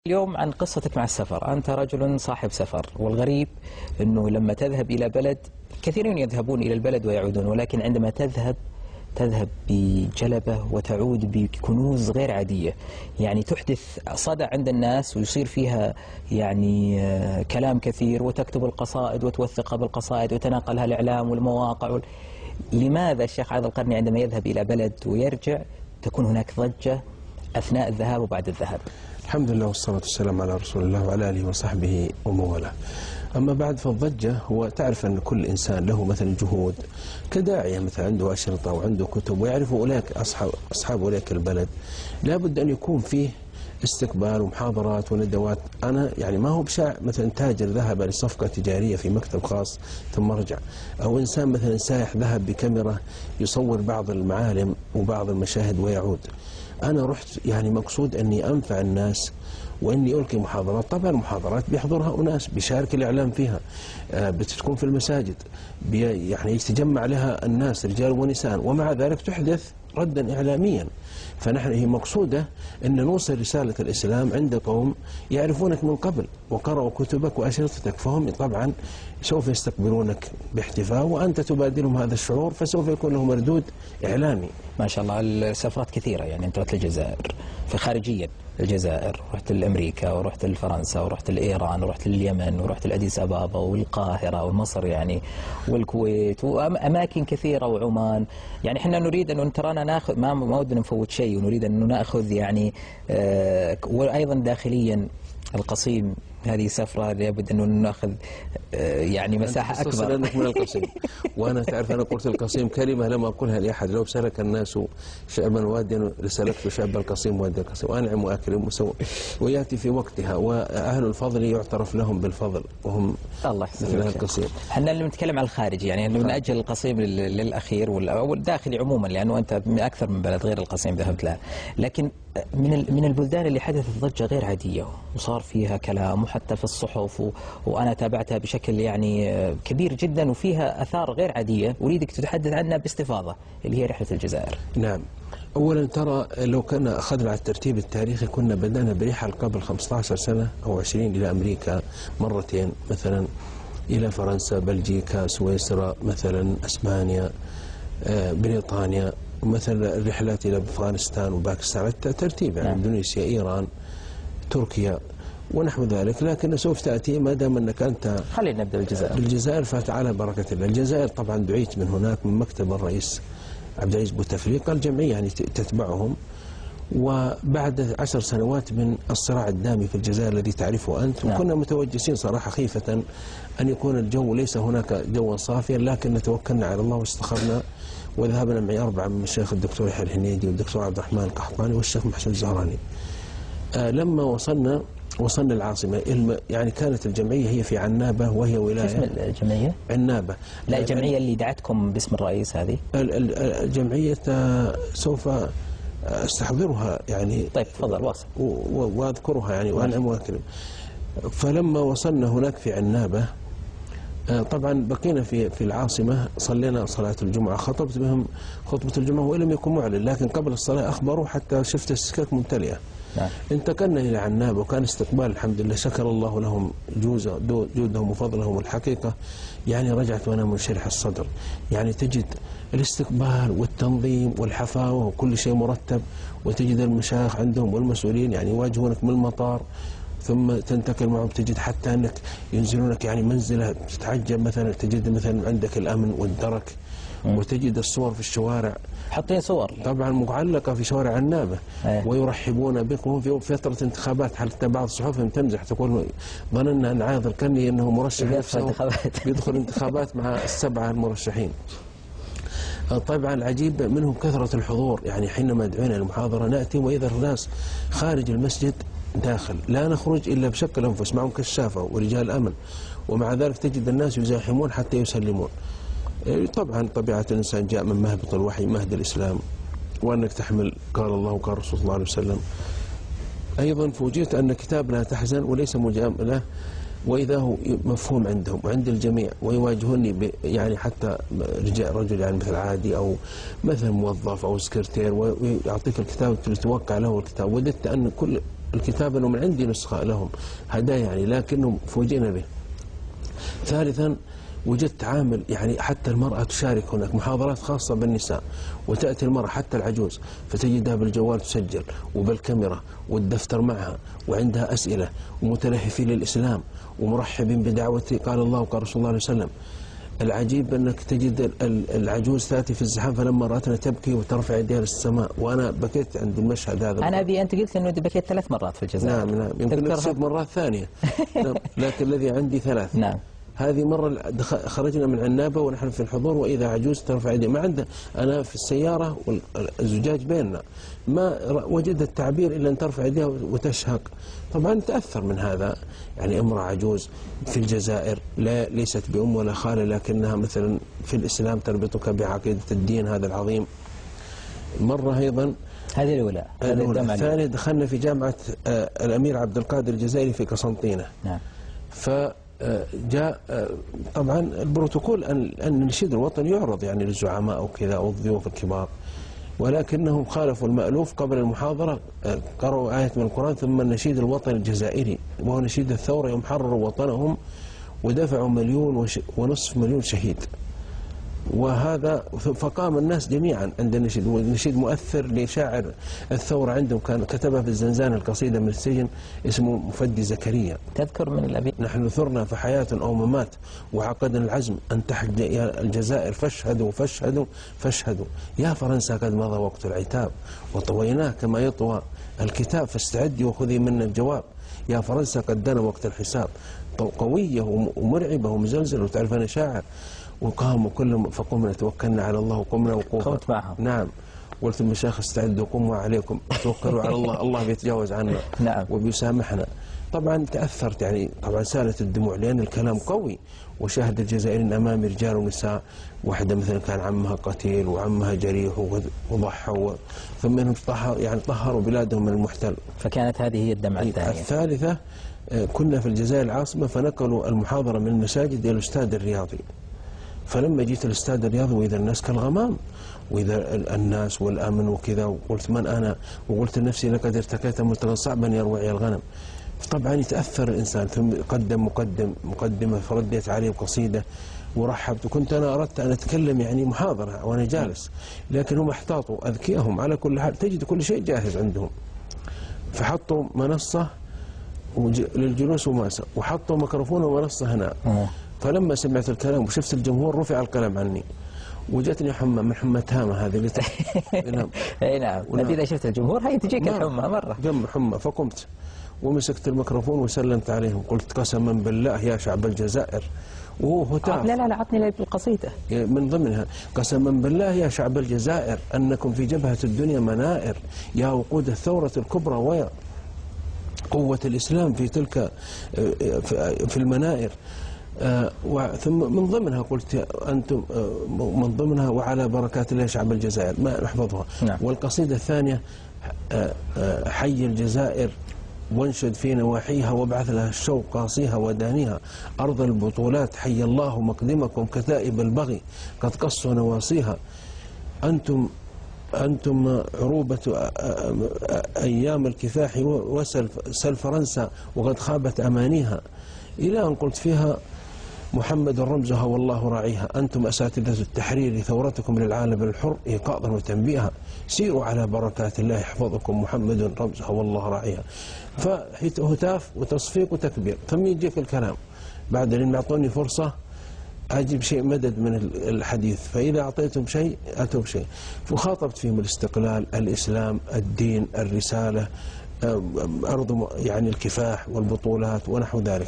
اليوم عن قصتك مع السفر. أنت رجل صاحب سفر، والغريب أنه لما تذهب إلى بلد، كثيرون يذهبون إلى البلد ويعودون، ولكن عندما تذهب بجلبة وتعود بكنوز غير عادية، يعني تحدث صدى عند الناس ويصير فيها يعني كلام كثير، وتكتب القصائد وتوثقها بالقصائد وتناقلها الإعلام والمواقع. لماذا الشيخ عادل القرني عندما يذهب إلى بلد ويرجع تكون هناك ضجة أثناء الذهاب وبعد الذهاب؟ الحمد لله والصلاة والسلام على رسول الله وعلى آله وصحبه ومن والاه. أما بعد فالضجة، هو تعرف أن كل إنسان له مثل جهود كداعية، مثلا عنده أشرطة وعنده كتب، ويعرف أولئك أصحاب أولئك البلد لابد أن يكون فيه استقبال ومحاضرات وندوات. أنا يعني ما هو بشاع مثلا تاجر ذهب لصفقة تجارية في مكتب خاص ثم رجع، أو إنسان مثلا سائح ذهب بكاميرا يصور بعض المعالم وبعض المشاهد ويعود. أنا رحت يعني مقصود أني أنفع الناس وإني ألقي محاضرات. طبعا المحاضرات بيحضرها أناس، بيشارك الإعلام فيها، بتكون في المساجد، يعني يتجمع لها الناس رجال ونساء، ومع ذلك تحدث ردا إعلاميا. فنحن هي مقصودة أن نوصل رسالة الإسلام عند قوم يعرفونك من قبل وقرأوا كتبك وأشرطتك، فهم طبعا سوف يستقبلونك باحتفاء، وأنت تبادلهم هذا الشعور، فسوف يكون له مردود إعلامي. ما شاء الله. السفرات كثيرة، يعني أنت رحت الجزائر في خارجيا، الجزائر، رحت لأمريكا، ورحت لفرنسا، ورحت لإيران، ورحت لليمن، ورحت لأديس أبابا والقاهرة ومصر يعني والكويت وأماكن كثيرة وعمان. يعني احنا نريد أن ترانا ناخذ، ما ودنا نفوت شيء، ونريد أن ناخذ يعني وأيضا داخليا القصيم. هذه سفرة لابد أنه ناخذ يعني مساحة أكبر. لأنك من القصيم وأنا تعرف أنا قلت القصيم كلمة لم أقولها لأحد. لو سلك الناس شعبا واديا لسلكت شعب القصيم وادي القصيم، وأنعم وأكرم ويأتي في وقتها، وأهل الفضل يعترف لهم بالفضل وهم الله مثل القصيم. احنا اللي بنتكلم على الخارج، يعني بنأجل القصيم للأخير والداخلي عموما، لأنه أنت من أكثر من بلد غير القصيم ذهبت لها. لكن من البلدان اللي حدثت ضجة غير عادية وصار فيها كلام، وحتى في الصحف وأنا تابعتها بشكل يعني كبير جدا، وفيها أثار غير عادية أريدك تتحدث عنها باستفاضة، اللي هي رحلة الجزائر. نعم. أولا ترى لو كنا أخذنا على الترتيب التاريخي كنا بدأنا برحل قبل 15 سنة أو 20 إلى أمريكا مرتين، مثلا إلى فرنسا، بلجيكا، سويسرا، مثلا أسبانيا، بريطانيا، مثلا الرحلات إلى أفغانستان وباكستان الترتيب، يعني اندونيسيا، إيران، تركيا ونحو ذلك. لكن سوف تأتي ما دام أنك أنت. خلينا نبدأ بالجزائر. بالجزائر فتعالى بركة الله. الجزائر طبعا دعيت من هناك من مكتب الرئيس عبد العزيز بوتفليقة، الجمعية يعني تتبعهم، وبعد 10 سنوات من الصراع الدامي في الجزائر الذي تعرفه أنت. وكنا متوجسين صراحة خيفة أن يكون الجو ليس هناك جوا صافيا، لكن نتوكلنا على الله واستخرنا وذهبنا معي 4 من الشيخ الدكتور يحيى الهنيدي والدكتور عبد الرحمن القحطاني والشيخ محسن الزهراني. لما وصلنا العاصمة، يعني كانت الجمعية هي في عنابة، وهي ولاية. اسم الجمعية؟ عنابة. لا، الجمعية اللي دعتكم باسم الرئيس هذه؟ الجمعية سوف استحضرها يعني. طيب تفضل واصل. واذكرها يعني وانعم واكرم. فلما وصلنا هناك في عنابة، طبعا بقينا في العاصمة، صلينا صلاة الجمعة، خطبت بهم خطبة الجمعة وإن لم يكن معلن، لكن قبل الصلاة أخبروا حتى شفت السكك ممتلئة. نعم. انتقلنا إلى عنابة وكان استقبال الحمد لله، شكر الله لهم جودهم وفضلهم. الحقيقة يعني رجعت وأنا منشرح الصدر، يعني تجد الاستقبال والتنظيم والحفاوة وكل شيء مرتب، وتجد المشايخ عندهم والمسؤولين يعني يواجهونك من المطار، ثم تنتقل معهم تجد حتى أنك ينزلونك يعني منزلة تتعجب، مثلا تجد مثلا عندك الأمن والدرك، وتجد الصور في الشوارع، حاطين صور طبعا معلقة في شوارع عنابة، ويرحبون بكم في فترة انتخابات. حتى بعض صحفهم تمزح تقول ظننا أن عاذ القرني أنه مرشح يدخل انتخابات مع ال7 المرشحين. طبعا العجيب منهم كثرة الحضور، يعني حينما دعونا للمحاضرة نأتي وإذا الناس خارج المسجد داخل، لا نخرج إلا بشق الأنفس، معهم كشافة ورجال أمن، ومع ذلك تجد الناس يزاحمون حتى يسلمون. طبعا طبيعة الإنسان جاء من مهبط الوحي، مهد الإسلام، وأنك تحمل قال الله وقال رسول الله عليه وسلم. أيضا فوجئت أن كتاب لا تحزن وليس مجاملة، وإذا هو مفهوم عندهم وعند الجميع، ويواجهوني يعني حتى رجل يعني مثل عادي أو مثل موظف أو سكرتير، ويعطيك الكتاب توقع له الكتاب. وددت أن كل الكتاب أنه من عندي نسخة لهم هدايا يعني، لكنهم فوجئنا به. ثالثا وجدت عامل يعني حتى المرأة تشارك هناك محاضرات خاصة بالنساء، وتأتي المرأة حتى العجوز فتجدها بالجوال تسجل وبالكاميرا والدفتر معها وعندها أسئلة ومتلهفين للإسلام ومرحبين بدعوتي قال الله وقال رسول الله عليه وسلم. العجيب أنك تجد العجوز تأتي في الزحام فلما رأتنا تبكي وترفع يديها للسماء، وأنا بكيت عند المشهد هذا. أنا أبي أنت قلت أنه بكيت 3 مرات في الجزائر. نعم يمكن تصير مرات ثانية. نعم. لكن الذي عندي 3. نعم. هذه مرة خرجنا من عنابة ونحن في الحضور وإذا عجوز ترفع يديها ما عنده، أنا في السيارة والزجاج بيننا ما وجد التعبير إلا أن ترفع يديها وتشهق. طبعا تأثر من هذا، يعني امرأة عجوز في الجزائر ليست بأم ولا خالة لكنها مثلا في الإسلام تربطك بعقيدة الدين هذا العظيم. مرة أيضا هذه الأولى. الثانية دخلنا في جامعة الأمير عبد القادر الجزائري في قسنطينة. نعم. جاء طبعا البروتوكول أن النشيد الوطني يعرض يعني للزعماء وكذا والضيوف الكبار، ولكنهم خالفوا المألوف. قبل المحاضرة قرأوا آية من القرآن ثم النشيد الوطني الجزائري وهو نشيد الثورة يوم حرروا وطنهم ودفعوا 1.5 مليون شهيد. وهذا فقام الناس جميعا عند النشيد، والنشيد مؤثر لشاعر الثورة عندهم كان كتبها في الزنزانة القصيدة من السجن اسمه مفدي زكريا. تذكر من الأبي نحن ثرنا في حياة أو ممات وعقدنا العزم أن تحج يا الجزائر فاشهدوا فاشهدوا فاشهدوا يا فرنسا قد مضى وقت العتاب وطويناه كما يطوى الكتاب فاستعدي وخذي منا الجواب يا فرنسا قد دنا وقت الحساب. قوية ومرعبة ومزلزلة وتعرف أنا شاعر. وقاموا كلهم فقمنا توكلنا على الله وقمنا وقوفا. قمت معهم. نعم. قلت المشايخ استعدوا قوموا عليكم توكلوا على الله، الله بيتجاوز عنا. نعم. وبيسامحنا. طبعا تأثرت يعني طبعا سالت الدموع لأن الكلام قوي. وشاهد الجزائريين أمامي رجال ونساء، واحدة مثلا كان عمها قتيل وعمها جريح وضحوا ثم انهم يعني طهروا بلادهم من المحتل. فكانت هذه هي الدمعة الثانية. الثالثة كنا في الجزائر العاصمة فنقلوا المحاضرة من المساجد إلى الاستاد الرياضي. فلما جيت الاستاد الرياضي وإذا الناس كالغمام وإذا الناس والأمن وكذا، وقلت من أنا وقلت لنفسي لقد ارتكيت ملتقى صعبا يروعي الغنم. طبعا يتأثر الإنسان. ثم قدم مقدمة فرديت عليه قصيدة ورحبت. وكنت أنا أردت أن أتكلم يعني محاضرة وأنا جالس، لكن هم احتاطوا أذكيهم على كل حال تجد كل شيء جاهز عندهم. فحطوا منصة للجلوس وماسة وحطوا ميكروفون ومنصة هنا. فلما سمعت الكلام وشفت الجمهور رفع القلم عني وجتني حمى من حمى تهامة هذه اللي نعم. اي نعم. إذا شفت الجمهور هي تجيك الحمى مرة. جم حمى. فقمت ومسكت الميكروفون وسلمت عليهم قلت قسما بالله يا شعب الجزائر وهو هتاف. لا عطني القصيدة من ضمنها قسما بالله يا شعب الجزائر أنكم في جبهة الدنيا منائر يا وقود الثورة الكبرى ويا قوة الإسلام في تلك في المنائر. ثم من ضمنها قلت أنتم من ضمنها وعلى بركات الله شعب الجزائر ما نحفظها. نعم. والقصيدة الثانية حي الجزائر وانشد في نواحيها وابعث لها الشوق قاصيها ودانيها أرض البطولات حي الله مقدمكم كتائب البغي قد قصوا نواصيها أنتم عروبة أيام الكفاح وسل فرنسا وقد خابت أمانيها إلى أن قلت فيها محمد رمزها والله راعيها أنتم أساتذة التحرير ثورتكم للعالم الحر إيقاظا وتنبيها سيروا على بركات الله يحفظكم محمد رمزها والله راعيها. فهتاف وتصفيق وتكبير. ثم يجيك الكلام بعد أن يعطوني فرصة أجيب شيء مدد من الحديث. فإذا أعطيتهم شيء أتوا بشيء. فخاطبت فيهم الاستقلال الإسلام الدين الرسالة أرض يعني الكفاح والبطولات ونحو ذلك.